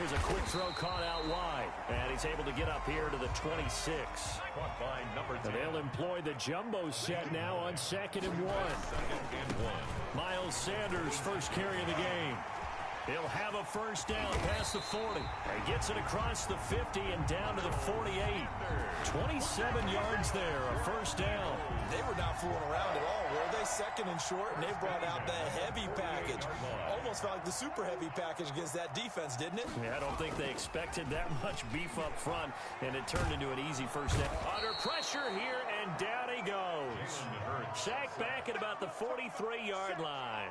Here's a quick throw caught out wide. And he's able to get up here to the 26. Caught by number 10. They'll employ the jumbo set now on 2nd and 1. Miles Sanders, first carry of the game. He'll have a first down past the 40. He gets it across the 50 and down to the 48. 27 yards there, a first down. They were not fooling around at all, were they? 2nd and short, and they brought out the heavy package. Almost felt like the super heavy package against that defense, didn't it? Yeah, I don't think they expected that much beef up front, and it turned into an easy first down. Under pressure here, and down he goes. Sacked back at about the 43-yard line.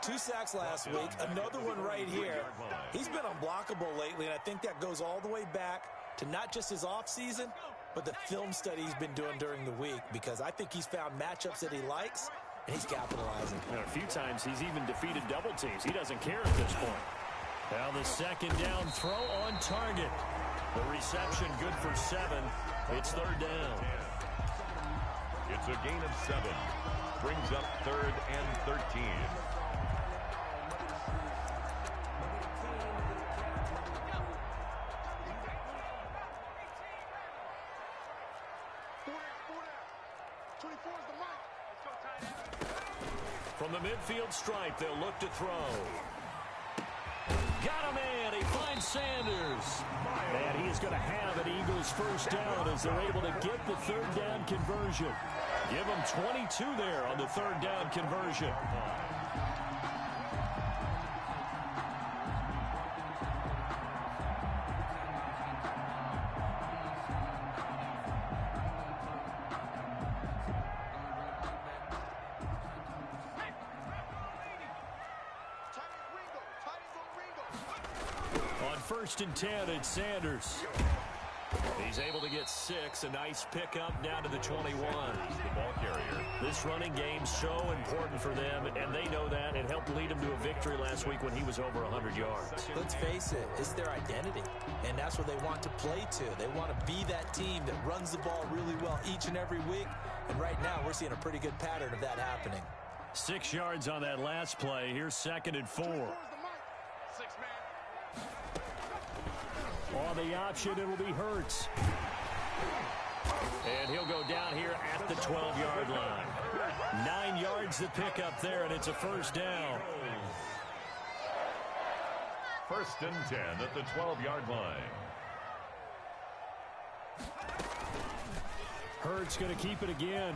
2 sacks last week, another one right here. He's been unblockable lately, and I think that goes all the way back to not just his offseason, but the film study he's been doing during the week, because I think he's found matchups that he likes, and he's capitalizing. You know, a few times he's even defeated double teams. He doesn't care at this point. Now the 2nd down throw on target. The reception good for 7. It's 3rd down. It's a gain of 7. Brings up 3rd and 13. From the midfield stripe, they'll look to throw. Got a man. He finds Sanders. And he is going to have an Eagles first down as they're able to get the 3rd down conversion. Give them 22 there on the 3rd down conversion. On 1st and 10, it's Sanders. He's able to get 6. A nice pickup down to the 21. The ball carrier. This running game so important for them, and they know that. It helped lead him to a victory last week when he was over 100 yards. Let's face it, it's their identity, and that's what they want to play to. They want to be that team that runs the ball really well each and every week, and right now we're seeing a pretty good pattern of that happening. 6 yards on that last play. Here's 2nd and 4. On the option, it'll be Hurts. And he'll go down here at the 12-yard line. 9 yards to pick up there, and it's a first down. 1st and 10 at the 12-yard line. Hurts going to keep it again.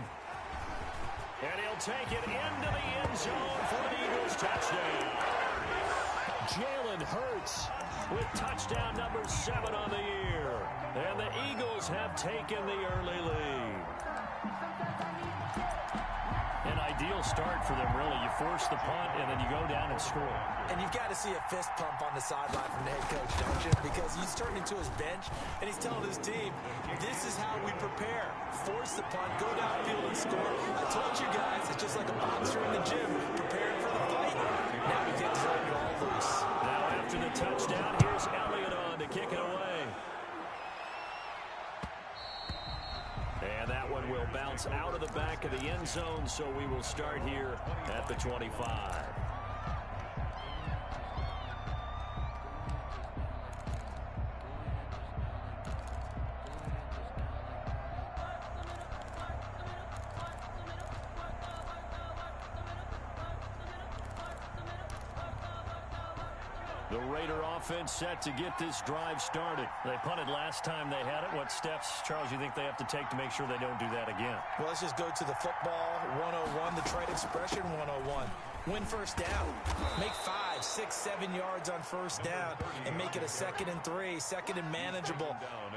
And he'll take it into the end zone for an Eagles touchdown. Jalen Hurts with touchdown number 7 on the year. And the Eagles have taken the early lead. An ideal start for them, really. You force the punt, and then you go down and score. And you've got to see a fist pump on the sideline from the head coach, don't you? Because he's turned into his bench, and he's telling his team, this is how we prepare. Force the punt, go downfield and score. I told you guys, it's just like a boxer in the gym, preparing for the fight. Now he gets it all loose. Now after the touchdown, here's Elliott on to kick it away. And that one will bounce out of the back of the end zone, so we will start here at the 25. The Raider offense set to get this drive started. They punted last time they had it. What steps, Charles, you think they have to take to make sure they don't do that again? Well, let's just go to the football 101, the trade expression 101. Win first down. Make 5, 6, 7 yards on first down and make it a 2nd and 3, 2nd and manageable.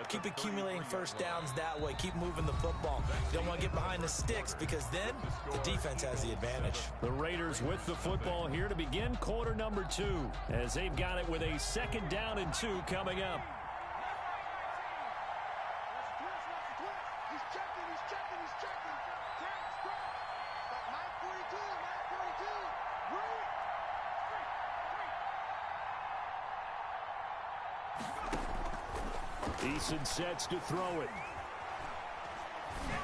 Keep accumulating first downs that way. Keep moving the football. You don't want to get behind the sticks because then the defense has the advantage. The Raiders with the football here to begin quarter number 2 as they've got it with a 2nd down and 2 coming up. Eason sets to throw it.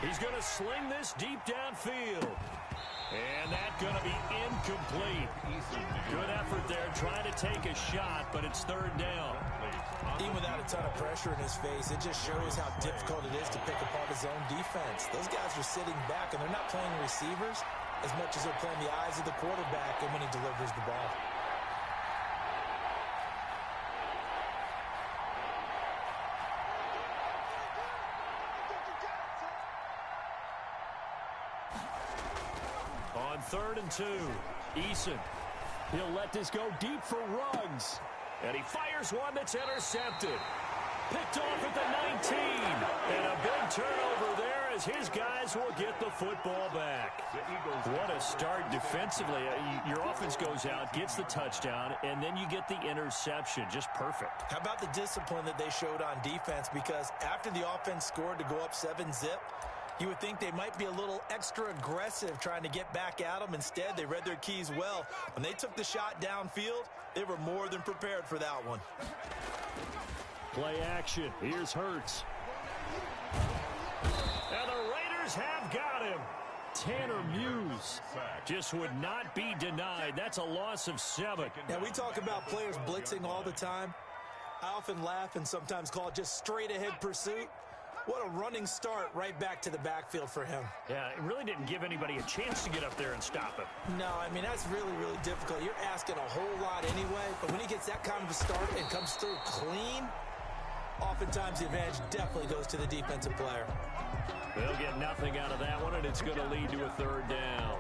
He's going to sling this deep downfield. And that's going to be incomplete. Good effort there trying to take a shot, but it's third down. Even without a ton of pressure in his face, it just shows how difficult it is to pick apart his own defense. Those guys are sitting back, and they're not playing receivers as much as they're playing the eyes of the quarterback and when he delivers the ball. On 3rd and 2, Eason. He'll let this go deep for Ruggs. And he fires one that's intercepted. Picked off at the 19. And a big turnover there as his guys will get the football back. What a start defensively. Your offense goes out, gets the touchdown, and then you get the interception. Just perfect. How about the discipline that they showed on defense? Because after the offense scored to go up 7-zip, you would think they might be a little extra aggressive trying to get back at them. Instead, they read their keys well. When they took the shot downfield, they were more than prepared for that one. Play action. Here's Hurts. And the Raiders have got him. Tanner Muse just would not be denied. That's a loss of 7. Now, we talk about players blitzing all the time. I often laugh and sometimes call it just straight-ahead pursuit. What a running start right back to the backfield for him. Yeah, it really didn't give anybody a chance to get up there and stop him. No, I mean, that's really, really difficult. You're asking a whole lot anyway, but when he gets that kind of a start and comes through clean, oftentimes the advantage definitely goes to the defensive player. They'll get nothing out of that one, and it's going to lead to a 3rd down.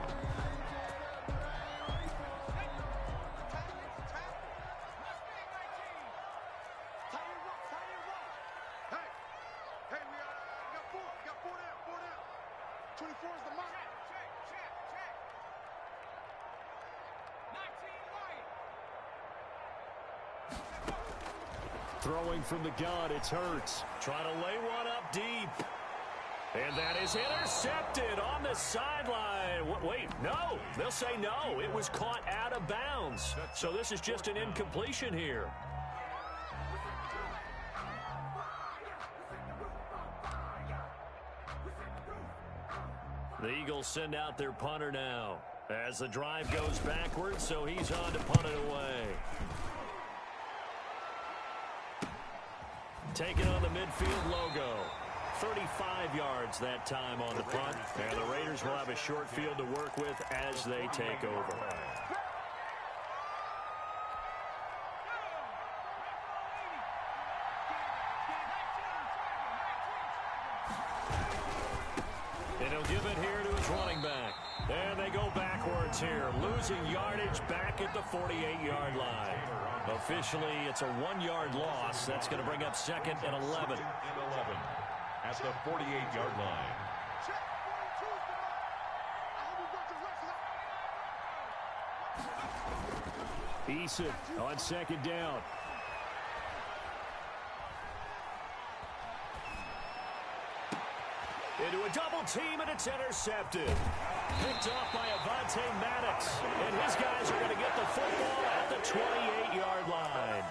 Throwing from the gun, it's Hurts. Trying to lay one up deep. And that is intercepted on the sideline. Wait, no. They'll say no. It was caught out of bounds. So this is just an incompletion here. The Eagles send out their punter now as the drive goes backwards, so he's on to punt it away. Taking on the midfield logo. 35 yards that time on the punt. And the Raiders will have a short field to work with as they take over. And he'll give it here to his running back. And they go backwards here, losing yardage back at the 48-yard line. Officially, it's a 1-yard loss. That's going to bring up 2nd and 11. At the 48-yard line. Eason on 2nd down. Into a double team, and it's intercepted. Picked off by Avonte Maddox. And his guys are going to get the football at the 28-yard line.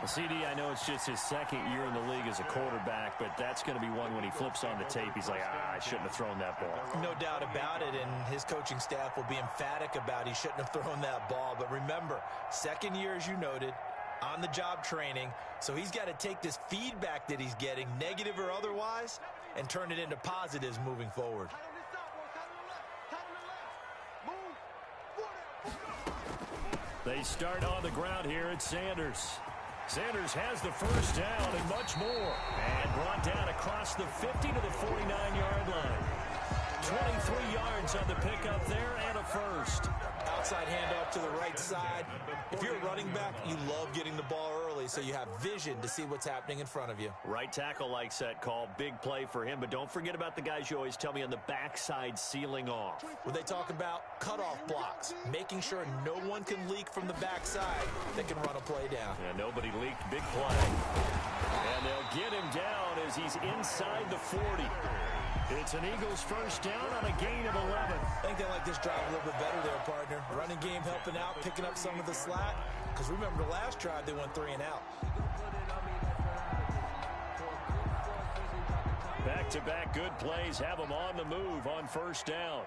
CD, I know it's just his 2nd year in the league as a quarterback, but that's going to be one when he flips on the tape. He's like, I shouldn't have thrown that ball. No doubt about it, and his coaching staff will be emphatic about he shouldn't have thrown that ball. But remember, 2nd year, as you noted, on-the-job training, so he's got to take this feedback that he's getting, negative or otherwise, and turn it into positives moving forward. They start on the ground here at Sanders. Sanders has the first down and much more. And brought down across the 50 to the 49-yard line. 23 yards on the pickup there and a first. Outside handoff to the right side. If you're a running back, you love getting the ball early so you have vision to see what's happening in front of you. Right tackle likes that call. Big play for him. But don't forget about the guys you always tell me on the backside sealing off. When they talk about cutoff blocks, making sure no one can leak from the backside that can run a play down. Yeah, nobody leaked. Big play. And they'll get him down as he's inside the 40. It's an Eagles first down on a gain of 11. I think they like this drive a little bit better there, partner. Running game helping out, picking up some of the slack. Because remember, the last drive, they went 3 and out. Back-to-back good plays have them on the move on first down.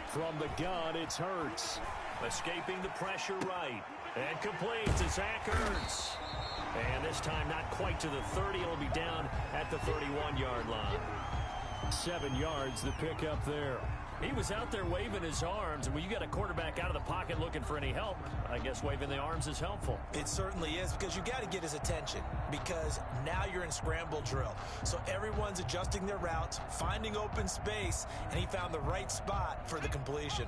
From the gun, it's Hurts. Escaping the pressure right. And completes to Zach Ertz. And this time not quite to the 30. It'll be down at the 31-yard line. 7 yards, the pickup there. He was out there waving his arms, and when you got a quarterback out of the pocket looking for any help, I guess waving the arms is helpful. It certainly is, because you got to get his attention, because now you're in scramble drill. So everyone's adjusting their routes, finding open space, and he found the right spot for the completion.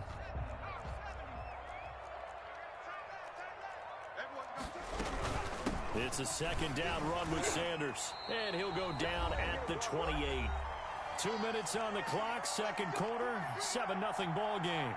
It's a second down run with Sanders, and he'll go down at the 28. 2 minutes on the clock, second quarter, 7-0 ball game.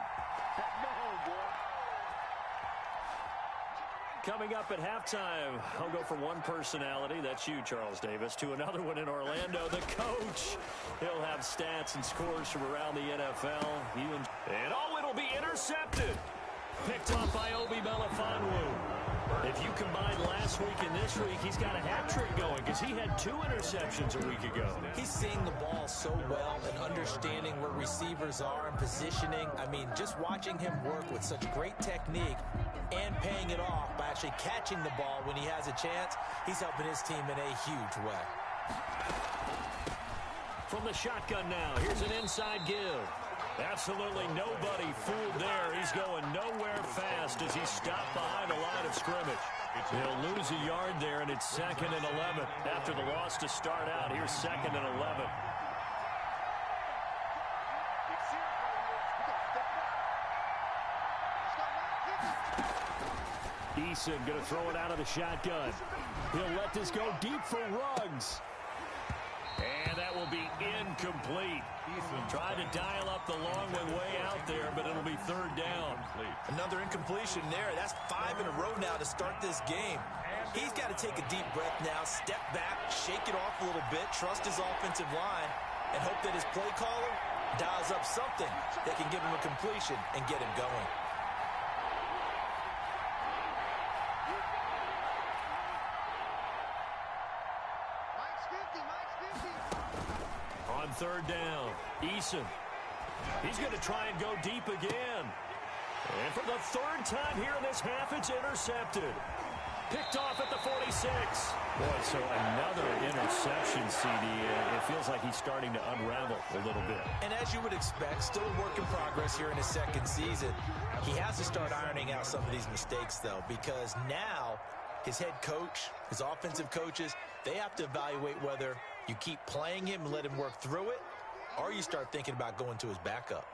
Coming up at halftime, I'll go from one personality, that's you, Charles Davis, to another one in Orlando, the coach. He'll have stats and scores from around the NFL. And it'll be intercepted. Picked off by Obi Melifonwu. If you combine last week and this week, he's got a hat trick going because he had 2 interceptions a week ago. He's seeing the ball so well and understanding where receivers are and positioning. I mean, just watching him work with such great technique and paying it off by actually catching the ball when he has a chance, he's helping his team in a huge way. From the shotgun now, here's an inside give. Absolutely nobody fooled there. He's going nowhere fast as he's stopped behind the line of scrimmage. He'll lose a yard there, and it's 2nd and 11. After the loss to start out, here's 2nd and 11. Eason going to throw it out of the shotgun. He'll let this go deep for Ruggs. And that will be incomplete. Tried to dial up the long one way out there, but it'll be 3rd down. Another incompletion there. That's 5 in a row now to start this game. He's got to take a deep breath now, step back, shake it off a little bit, trust his offensive line, and hope that his play caller dials up something that can give him a completion and get him going. On 3rd down, Eason. He's going to try and go deep again. And for the 3rd time here in this half, it's intercepted. Picked off at the 46. Boy, so another interception, CD. It feels like he's starting to unravel a little bit. And as you would expect, still a work in progress here in his 2nd season. He has to start ironing out some of these mistakes, though, because now his head coach, his offensive coaches, they have to evaluate whether you keep playing him and let him work through it, or you start thinking about going to his backup.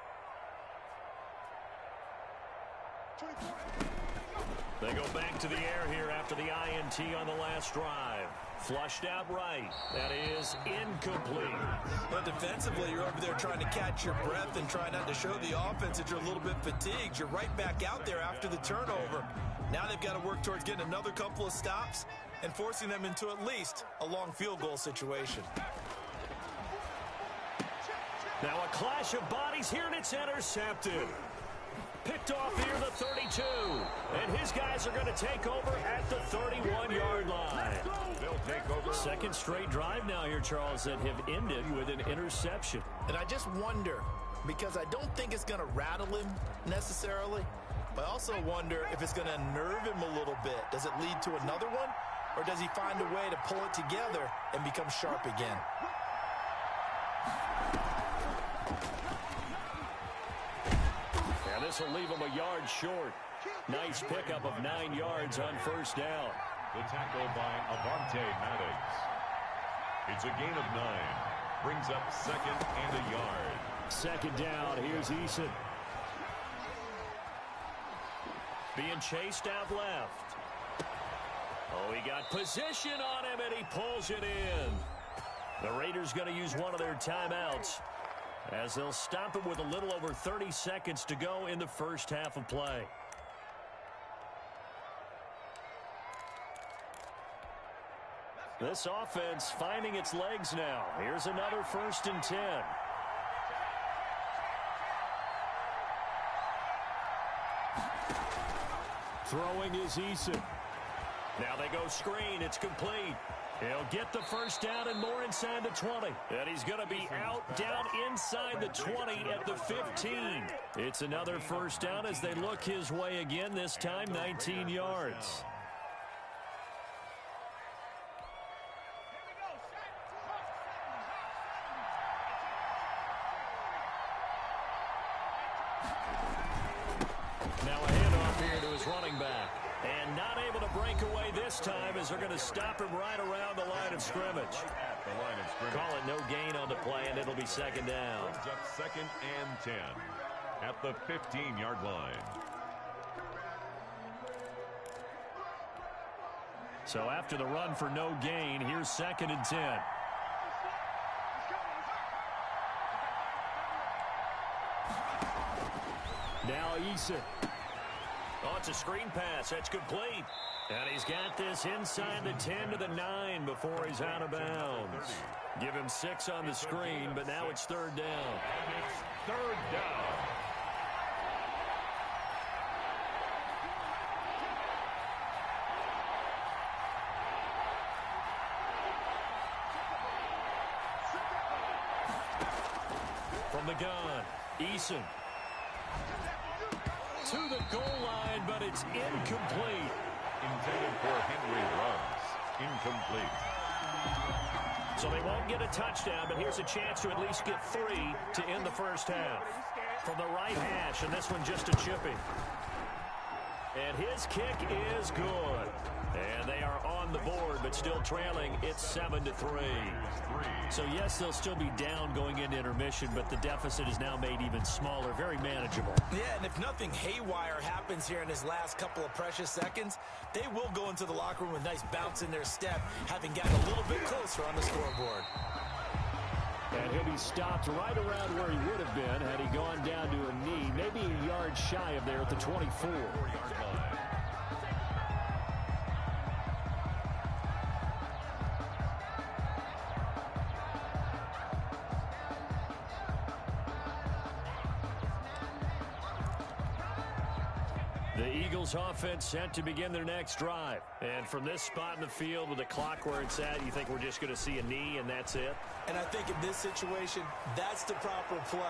They go back to the air here after the INT on the last drive. Flushed out right. That is incomplete. But defensively, you're over there trying to catch your breath and try not to show the offense that you're a little bit fatigued. You're right back out there after the turnover. Now they've got to work towards getting another couple of stops and forcing them into at least a long field goal situation. Now a clash of bodies here, and it's intercepted. Picked off here, the 32. And his guys are going to take over at the 31-yard line. They'll take over. 2nd straight drive now here, Charles, that have ended with an interception. And I just wonder, because I don't think it's going to rattle him necessarily, but I also wonder if it's going to nerve him a little bit. Does it lead to another one? Or does he find a way to pull it together and become sharp again? And this will leave him a yard short. Nice pickup of 9 yards on 1st down. The tackle by Avante Maddox. It's a gain of 9. Brings up 2nd and a yard. 2nd down. Here's Eason. Being chased out left. Oh, he got position on him, and he pulls it in. The Raiders going to use one of their timeouts as they'll stop him with a little over 30 seconds to go in the 1st half of play. This offense finding its legs now. Here's another 1st and 10. Throwing is Eason. Now they go screen. It's complete. He'll get the first down and more inside the 20. And he's going to be out down inside the 20 at the 15. It's another first down as they look his way again, this time 19 yards. Now a handoff here to his running back. And not able to break away this time as they're going to stop him right around the line of scrimmage. At the line of scrimmage. Call it no gain on the play, and it'll be second down. Brings up 2nd and 10 at the 15-yard line. So after the run for no gain, here's 2nd and 10. Now Eason. Oh, it's a screen pass. That's complete. And he's got this inside the 10 to the 9 before he's out of bounds. Give him 6 on the screen, but now it's 3rd down. It's 3rd down. From the gun, Eason. To the goal line, but it's incomplete. Intended for Henry Ruggs. Incomplete. So they won't get a touchdown, but here's a chance to at least get 3 to end the first half. From the right hash, and this one just a chipping. And his kick is good. And they are on the board, but still trailing. It's 7-3. So, yes, they'll still be down going into intermission, but the deficit is now made even smaller. Very manageable. Yeah, and if nothing haywire happens here in his last couple of precious seconds, they will go into the locker room with a nice bounce in their step, having gotten a little bit closer on the scoreboard. And he'll be stopped right around where he would have been had he gone down to a knee, maybe a yard shy of there at the 24. The Eagles offense set to begin their next drive. And from this spot in the field with the clock where it's at, you think we're just going to see a knee and that's it? And I think in this situation, that's the proper play.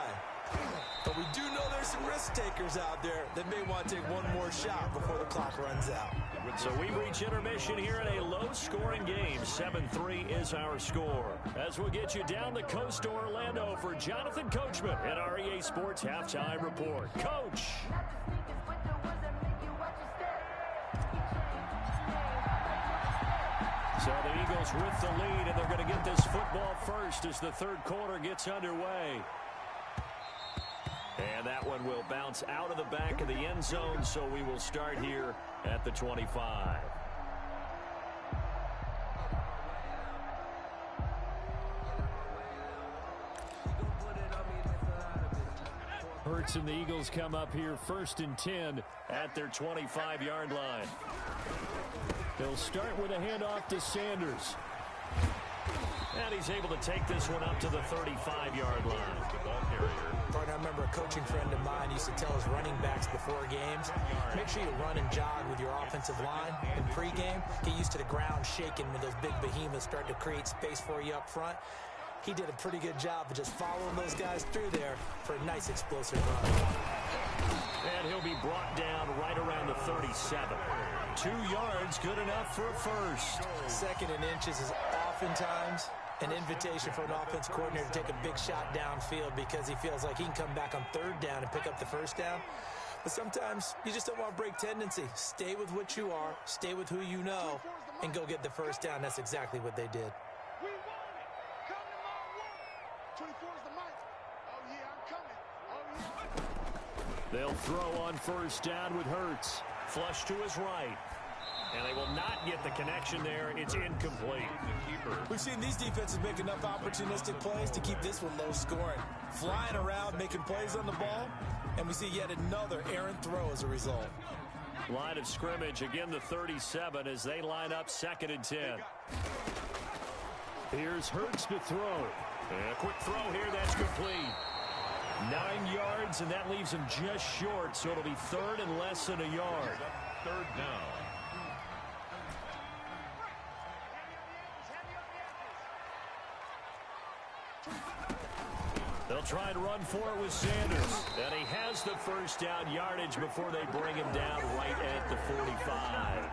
But we do know there's some risk takers out there that may want to take one more shot before the clock runs out. So we've reached intermission here in a low-scoring game. 7-3 is our score. As we'll get you down the coast to Orlando for Jonathan Coachman at our EA Sports Halftime Report. Coach! So the Eagles with the lead, and they're going to get this football first as the third quarter gets underway. And that one will bounce out of the back of the end zone, so we will start here at the 25. Hurts and the Eagles come up here 1st and 10 at their 25-yard line. They'll start with a handoff to Sanders. And he's able to take this one up to the 35-yard line. Partner, I remember a coaching friend of mine used to tell his running backs before games, make sure you run and jog with your offensive line in pregame. Get used to the ground shaking when those big behemoths start to create space for you up front. He did a pretty good job of just following those guys through there for a nice explosive run. And he'll be brought down right around the 37. 2 yards, good enough for a first. 2nd and inches is oftentimes an invitation for an offense coordinator to take a big shot downfield because he feels like he can come back on 3rd down and pick up the first down. But sometimes you just don't want to break tendency. Stay with what you are, stay with who you know, and go get the first down. That's exactly what they did. They'll throw on first down with Hurts. Flush to his right. And they will not get the connection there. It's incomplete. We've seen these defenses make enough opportunistic plays to keep this one low scoring. Flying around, making plays on the ball, and we see yet another errant throw as a result. Line of scrimmage, again the 37 as they line up 2nd and 10. Here's Hurts to throw. And a quick throw here, that's complete. 9 yards, and that leaves him just short, so it'll be 3rd and less than a yard. 3rd down. They'll try to run for it with Sanders. And he has the first down yardage before they bring him down right at the 45.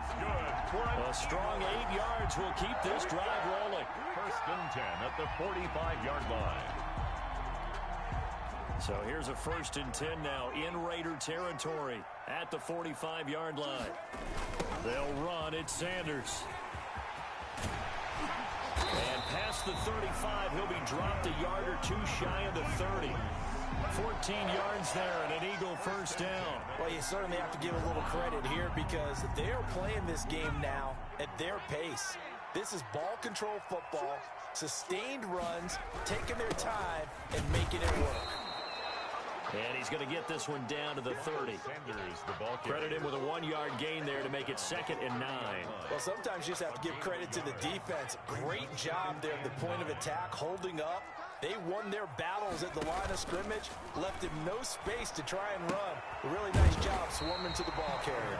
A strong 8 yards will keep this drive rolling. First and 10 at the 45-yard line. So here's a first and 10 now in Raider territory at the 45-yard line. They'll run. It's Sanders. And past the 35, he'll be dropped a yard or two shy of the 30. 14 yards there and an Eagle first down. Well, you certainly have to give a little credit here because they're playing this game now at their pace. This is ball control football, sustained runs, taking their time and making it work. And he's going to get this one down to the 30. Credit him with a 1-yard gain there to make it 2nd and 9. Well, sometimes you just have to give credit to the defense. Great job there at the point of attack, holding up. They won their battles at the line of scrimmage, left him no space to try and run. A really nice job swarming to the ball carrier.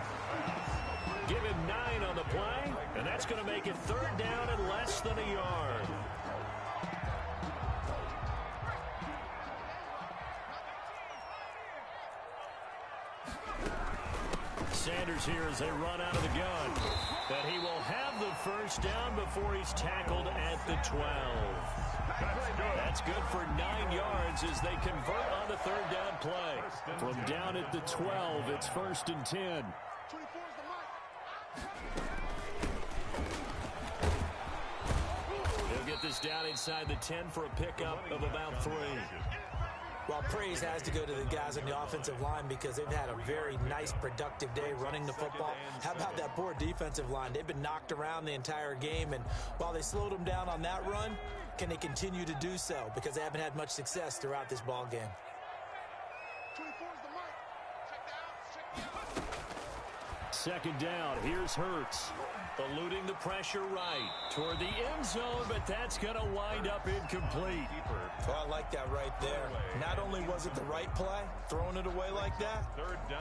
Give him 9 on the play, and that's going to make it 3rd down and less than a yard. Sanders here as they run out of the gun. But he will have the first down before he's tackled at the 12. That's good for 9 yards as they convert on the 3rd down play. From down at the 12, it's 1st and 10. He'll get this down inside the 10 for a pickup of about 3. Well, praise has to go to the guys on the offensive line because they've had a very nice, productive day running the football. How about that poor defensive line? They've been knocked around the entire game, and while they slowed them down on that run, can they continue to do so? Because they haven't had much success throughout this ball game. Second down, here's Hurts. Eluding the pressure right toward the end zone, but that's going to wind up incomplete. Well, I like that right there. Not only was it the right play, throwing it away like that,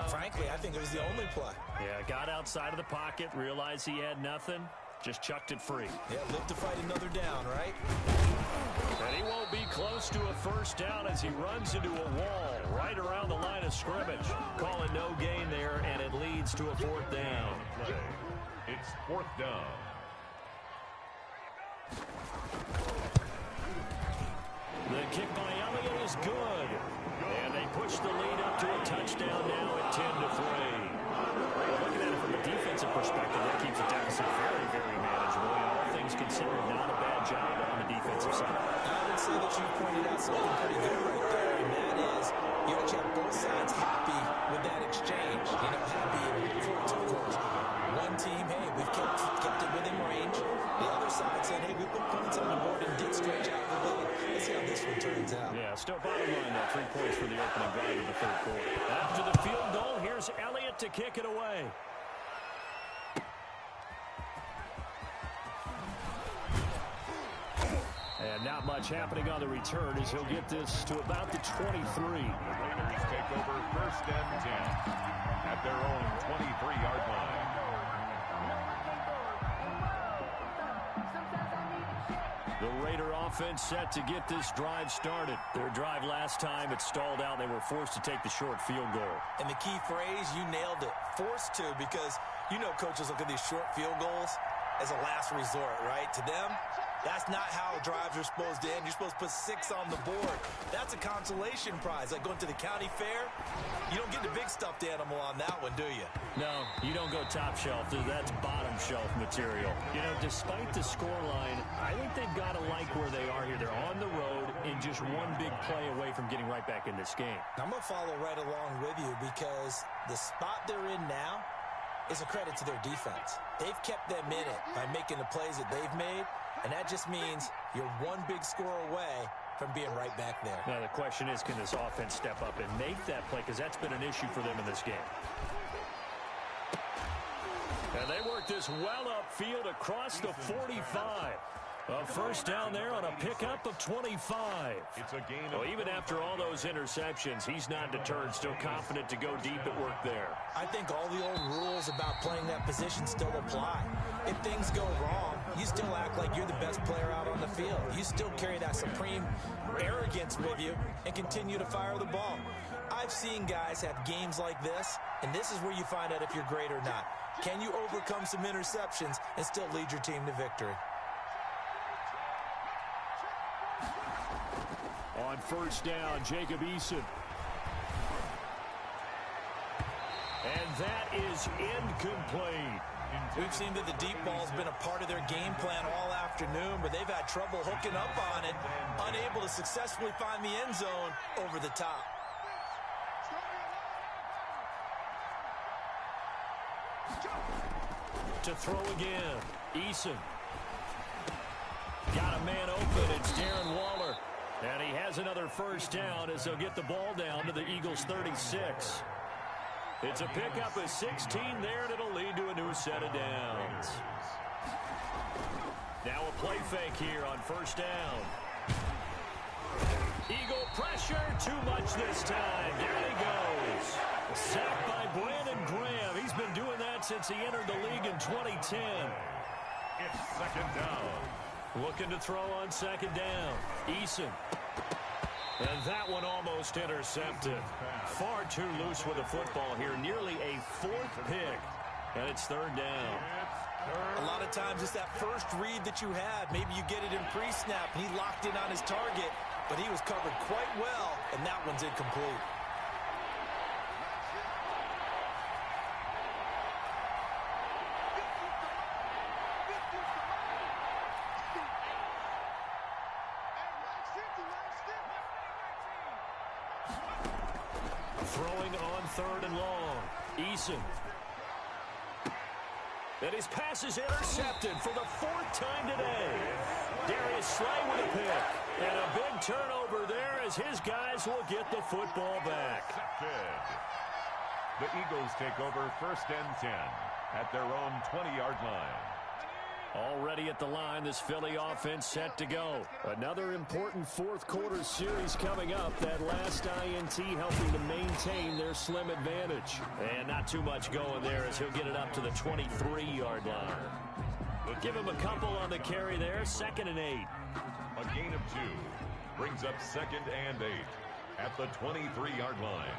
frankly, I think it was the only play. Yeah, got outside of the pocket, realized he had nothing, just chucked it free. Yeah, live to fight another down, right? And he won't be close to a first down as he runs into a wall right around the line of scrimmage. Calling no gain there, and it leads to a 4th down. It's 4th down. The kick by Elliott is good. And they push the lead up to a touchdown now at 10-3. Looking at it from a defensive perspective, that keeps the deficit very, very manageable. And all things considered, not a bad job on the defensive side. I would say that you pointed out something pretty good right there, and that is you actually have both sides happy with that exchange. You know, happy in quotes, of course. One team, hey, we've kept it within range. The other side said, hey, we put points on the board and did stretch out the lead. Let's see how this one turns out. Yeah, still bottom line, though. 3 points for the opening drive of the 3rd quarter. After the field goal, here's Elliott to kick it away. And not much happening on the return as he'll get this to about the 23. The Raiders take over 1st and 10 at their own 23-yard line. The Raider offense set to get this drive started. Their drive last time, it stalled out. They were forced to take the short field goal. And the key phrase, you nailed it, forced to, because you know coaches look at these short field goals as a last resort, right? To them, that's not how drives are supposed to end. You're supposed to put 6 on the board. That's a consolation prize. Like going to the county fair, you don't get the big stuffed animal on that one, do you? No, you don't go top shelf. That's bottom shelf material. You know, despite the scoreline, I think they've got to like where they are here. They're on the road and just one big play away from getting right back in this game. I'm going to follow right along with you because the spot they're in now is a credit to their defense. They've kept them in it by making the plays that they've made, and that just means you're one big score away from being right back there. Now, the question is, can this offense step up and make that play? Because that's been an issue for them in this game. And they work this well upfield across the 45. A first down there on a pickup of 25. It's a gain. Well, even after all those interceptions, he's not deterred, still confident to go deep at work there. I think all the old rules about playing that position still apply. If things go wrong, you still act like you're the best player out on the field. You still carry that supreme arrogance with you and continue to fire the ball. I've seen guys have games like this, and this is where you find out if you're great or not. Can you overcome some interceptions and still lead your team to victory? On first down, Jacob Eason. And that is incomplete. We've seen that the deep ball's been a part of their game plan all afternoon, but they've had trouble hooking up on it, unable to successfully find the end zone over the top. To throw again, Eason. Got a man open, it's Darren Waller. And he has another first down as they'll get the ball down to the Eagles' 36. It's a pickup of 16 there, and it'll lead to a new set of downs. Now a play fake here on first down. Eagle pressure, too much this time. There he goes. Sacked by Brandon Graham. He's been doing that since he entered the league in 2010. It's second down. Looking to throw on second down. Eason. And that one almost intercepted. Far too loose with the football here. Nearly a fourth pick. And it's third down. A lot of times it's that first read that you have. Maybe you get it in pre-snap, and he locked in on his target, but he was covered quite well, and that one's incomplete. Throwing on third and long. Eason. And his pass is intercepted for the fourth time today. Darius Slay with a pick. And a big turnover there as his guys will get the football back. The Eagles take over first and 10 at their own 20-yard line. Already at the line, this Philly offense set to go. Another important fourth quarter series coming up. That last INT helping to maintain their slim advantage. And not too much going there as he'll get it up to the 23-yard line. Give him a couple on the carry there. 2nd and 8. A gain of 2 brings up 2nd and 8 at the 23-yard line.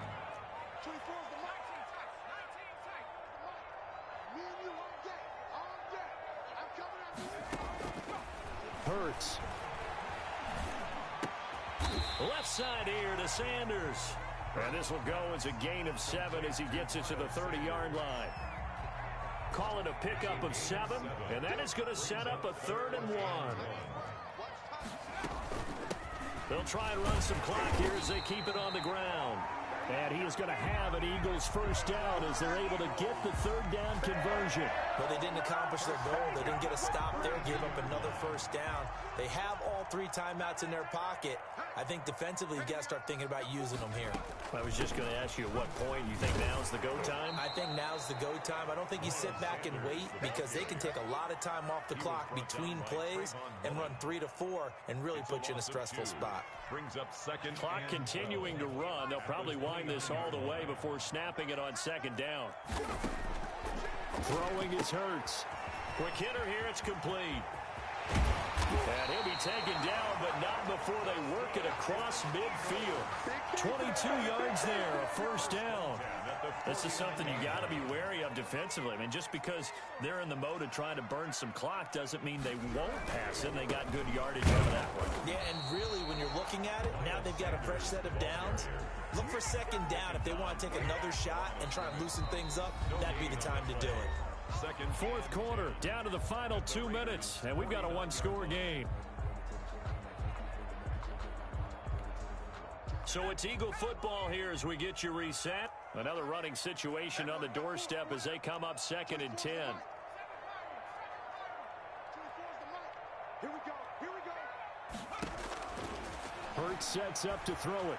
Hurts. Left side here to Sanders. And this will go as a gain of 7 as he gets it to the 30-yard line. Call it a pickup of 7, and that is going to set up a 3rd and 1. They'll try and run some clock here as they keep it on the ground. And he is going to have an Eagles first down as they're able to get the 3rd down conversion. Well, they didn't accomplish their goal. They didn't get a stop there, gave up another first down. They have all 3 timeouts in their pocket. I think defensively, you got to start thinking about using them here. I was just going to ask you at what point you think now's the go time? I think now's the go time. I don't think you sit back and wait because they can take a lot of time off the clock between plays and run 3 to 4 and really put you in a stressful spot. Brings up 2nd. Clock continuing to run. They'll probably wind this all the way before snapping it on 2nd down. Throwing is Hurts. Quick hitter here. It's complete. And he'll be taken down, but not before they work it across midfield. 22 yards there, a first down. This is something you got to be wary of defensively. I mean, just because they're in the mode of trying to burn some clock doesn't mean they won't pass it. They got good yardage out of that one. Yeah, and really, when you're looking at it, now they've got a fresh set of downs. Look for 2nd down. If they want to take another shot and try and loosen things up, that'd be the time to do it. Fourth quarter, down to the final 2 minutes, and we've got a one-score game. So it's Eagle football here as we get you reset. Another running situation on the doorstep as they come up 2nd and 10. Hurts sets up to throw it.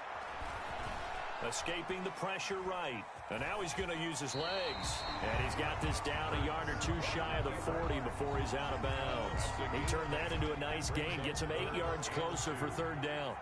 Escaping the pressure right. And now he's going to use his legs. And he's got this down a yard or 2 shy of the 40 before he's out of bounds. He turned that into a nice gain. Gets him 8 yards closer for 3rd down.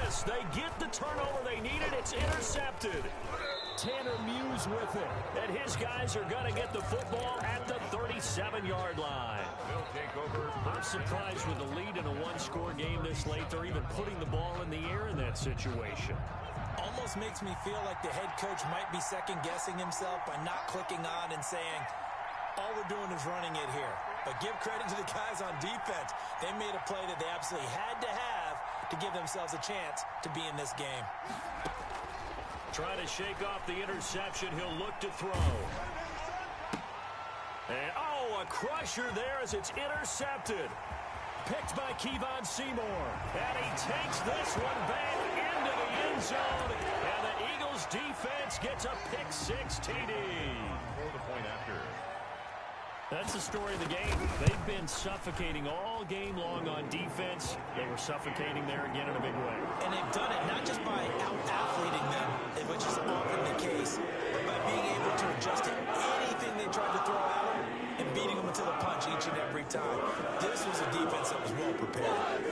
this. They get the turnover they needed. It's intercepted. Tanner Muse with it. And his guys are going to get the football at the 37-yard line. I'm surprised with the lead in a one-score game this late. They're even putting the ball in the air in that situation. Almost makes me feel like the head coach might be second-guessing himself by not clicking on and saying, all we're doing is running it here. But give credit to the guys on defense. They made a play that they absolutely had to have to give themselves a chance to be in this game. Trying to shake off the interception. He'll look to throw. And, a crusher there as it's intercepted. Picked by Kevon Seymour. And he takes this one back into the end zone. And the Eagles defense gets a pick-6 TD. Throw the point after. That's the story of the game. They've been suffocating all game long on defense. They were suffocating there again in a big way. And they've done it not just by out-athleting them, which is often the case, but by being able to adjust to anything they tried to throw at them and beating them to the punch each and every time. This was a defense that was well prepared.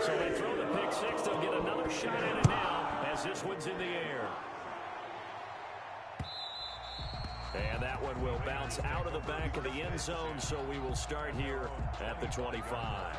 So they throw the pick-6. They'll get another shot at it now as this one's in the air. And that one will bounce out of the back of the end zone, so we will start here at the 25.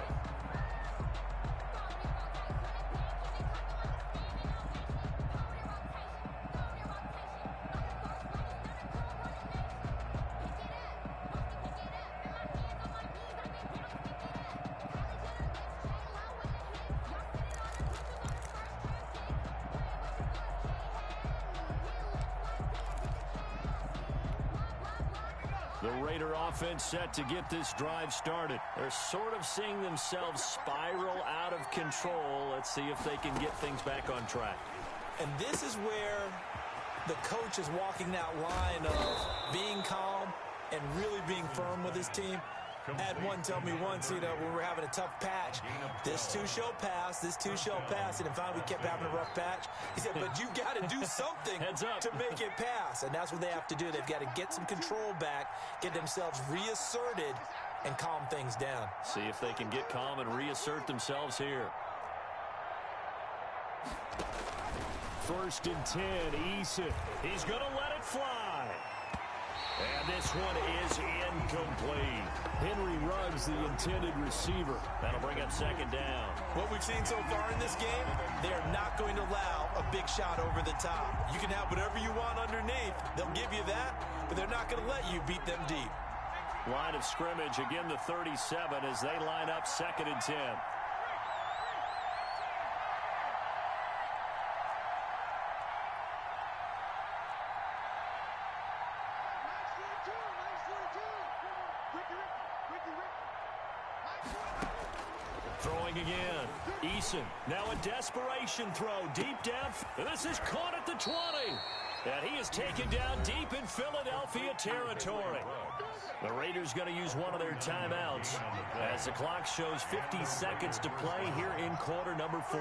The Raider offense set to get this drive started. They're sort of seeing themselves spiral out of control. Let's see if they can get things back on track. And this is where the coach is walking that line of being calm and really being firm with his team. I had one tell me once, when we're having a tough patch, this too shall pass, this too shall pass. And finally we kept having a rough patch. He said, but you got to do something to make it pass. And that's what they have to do. They've got to get some control back, get themselves reasserted, and calm things down. See if they can get calm and reassert themselves here. 1st and 10, Eason. He's going to let it fly. And this one is incomplete. Henry Ruggs, the intended receiver. That'll bring up 2nd down. What we've seen so far in this game, they're not going to allow a big shot over the top. You can have whatever you want underneath. They'll give you that, but they're not going to let you beat them deep. Line of scrimmage, again the 37 as they line up 2nd and 10. Throwing again. Eason. Now a desperation throw deep down. This is caught at the 20. And he is taken down deep in Philadelphia territory. The Raiders going to use one of their timeouts as the clock shows 50 seconds to play here in quarter number 4.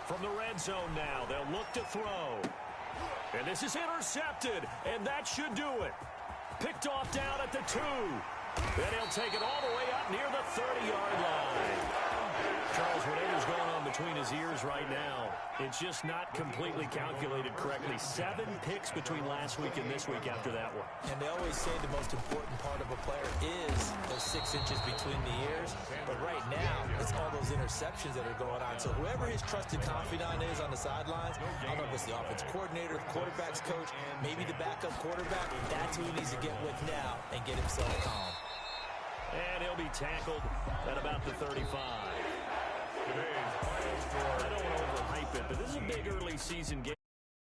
From the red zone now, they'll look to throw. And this is intercepted, and that should do it. Picked off down at the 2. Then he'll take it all the way up near the 30-yard line. Charles, whatever's going on between his ears right now, it's just not completely calculated correctly. 7 picks between last week and this week after that one. And they always say the most important part of a player is those 6 inches between the ears. But right now, it's all those interceptions that are going on. So whoever his trusted confidant is on the sidelines, I don't know if it's the offense coordinator, the quarterback's coach, maybe the backup quarterback, that's who he needs to get with now and get himself calm. And he'll be tackled at about the 35. I don't want to overhype it, but this is a big early season game.